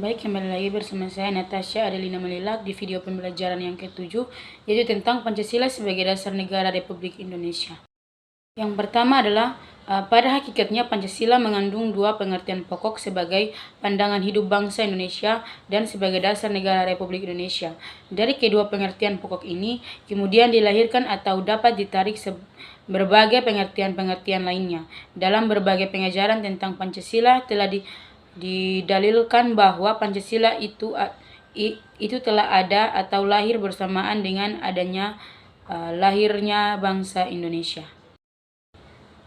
Baik, kembali lagi bersama saya Natasha Adelina Melilak di video pembelajaran yang ke-7, yaitu tentang Pancasila sebagai dasar negara Republik Indonesia. Yang pertama adalah pada hakikatnya Pancasila mengandung dua pengertian pokok sebagai pandangan hidup bangsa Indonesia dan sebagai dasar negara Republik Indonesia. Dari kedua pengertian pokok ini kemudian dilahirkan atau dapat ditarik berbagai pengertian-pengertian lainnya. Dalam berbagai pengajaran tentang Pancasila telah didalilkan bahwa Pancasila itu telah ada atau lahir bersamaan dengan adanya lahirnya bangsa Indonesia.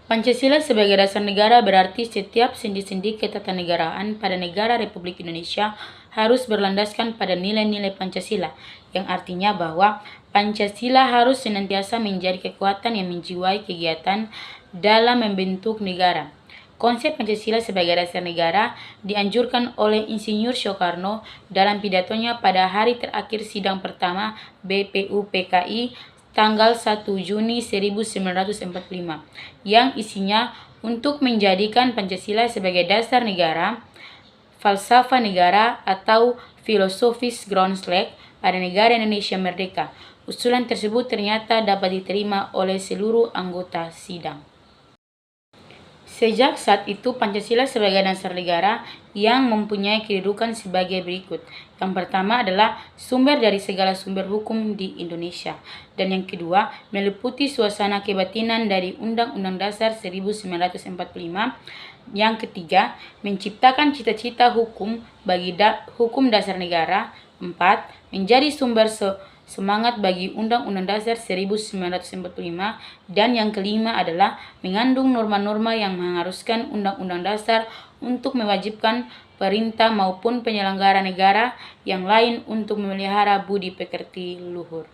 Pancasila sebagai dasar negara berarti setiap sendi-sendi ketatanegaraan pada negara Republik Indonesia harus berlandaskan pada nilai-nilai Pancasila, yang artinya bahwa Pancasila harus senantiasa menjadi kekuatan yang menjiwai kegiatan dalam membentuk negara. Konsep Pancasila sebagai dasar negara dianjurkan oleh Insinyur Soekarno dalam pidatonya pada hari terakhir sidang pertama BPUPKI tanggal 1 Juni 1945, yang isinya untuk menjadikan Pancasila sebagai dasar negara, falsafah negara atau filosofis Groundslag pada negara Indonesia merdeka. Usulan tersebut ternyata dapat diterima oleh seluruh anggota sidang. Sejak saat itu, Pancasila sebagai dasar negara yang mempunyai kedudukan sebagai berikut. Yang pertama adalah sumber dari segala sumber hukum di Indonesia. Dan yang kedua, meliputi suasana kebatinan dari Undang-Undang Dasar 1945. Yang ketiga, menciptakan cita-cita hukum bagi hukum dasar negara. 4. Menjadi sumber semangat bagi Undang-Undang Dasar 1945, dan yang kelima adalah mengandung norma-norma yang mengharuskan Undang-Undang Dasar untuk mewajibkan perintah maupun penyelenggara negara yang lain untuk memelihara budi pekerti luhur.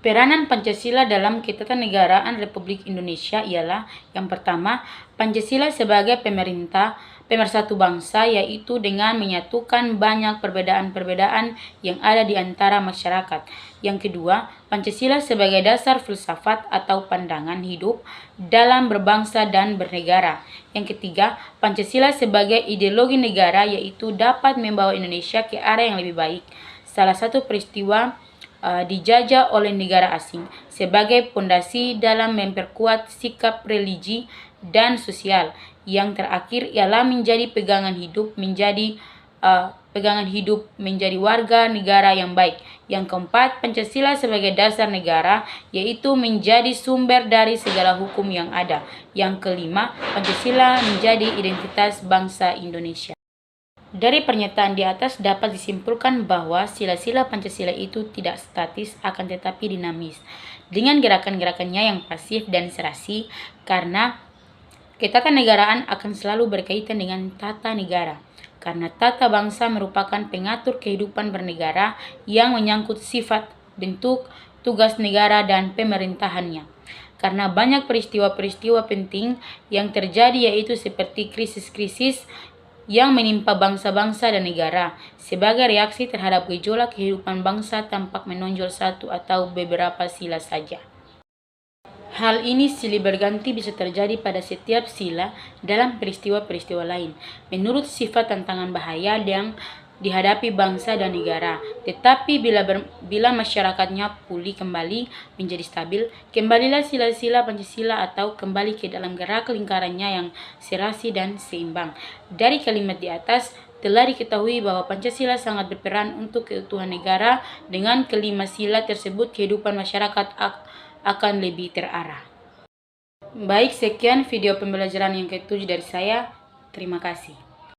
Peranan Pancasila dalam ketatanegaraan Republik Indonesia ialah yang pertama, Pancasila sebagai pemersatu bangsa, yaitu dengan menyatukan banyak perbedaan-perbedaan yang ada di antara masyarakat. Yang kedua, Pancasila sebagai dasar filsafat atau pandangan hidup dalam berbangsa dan bernegara. Yang ketiga, Pancasila sebagai ideologi negara, yaitu dapat membawa Indonesia ke arah yang lebih baik. Salah satu peristiwa dijajah oleh negara asing sebagai pondasi dalam memperkuat sikap religi dan sosial. Yang terakhir ialah menjadi pegangan hidup menjadi warga negara yang baik. Yang keempat, Pancasila sebagai dasar negara, yaitu menjadi sumber dari segala hukum yang ada. Yang kelima, Pancasila menjadi identitas bangsa Indonesia. Dari pernyataan di atas dapat disimpulkan bahwa sila-sila Pancasila itu tidak statis, akan tetapi dinamis, dengan gerakan-gerakannya yang pasif dan serasi, karena ketatanegaraan akan selalu berkaitan dengan tata negara. Karena tata bangsa merupakan pengatur kehidupan bernegara yang menyangkut sifat, bentuk, tugas negara, dan pemerintahannya. Karena banyak peristiwa-peristiwa penting yang terjadi, yaitu seperti krisis-krisis yang menimpa bangsa-bangsa dan negara. Sebagai reaksi terhadap gejolak kehidupan bangsa tampak menonjol satu atau beberapa sila saja. Hal ini silih berganti bisa terjadi pada setiap sila dalam peristiwa-peristiwa lain, menurut sifat tantangan bahaya yang dihadapi bangsa dan negara. Tetapi bila masyarakatnya pulih kembali menjadi stabil, kembalilah sila-sila Pancasila atau kembali ke dalam gerak lingkarannya yang serasi dan seimbang. Dari kalimat di atas telah diketahui bahwa Pancasila sangat berperan untuk keutuhan negara. Dengan kelima sila tersebut, kehidupan masyarakat akan lebih terarah. Baik, sekian video pembelajaran yang ke-7 dari saya. Terima kasih.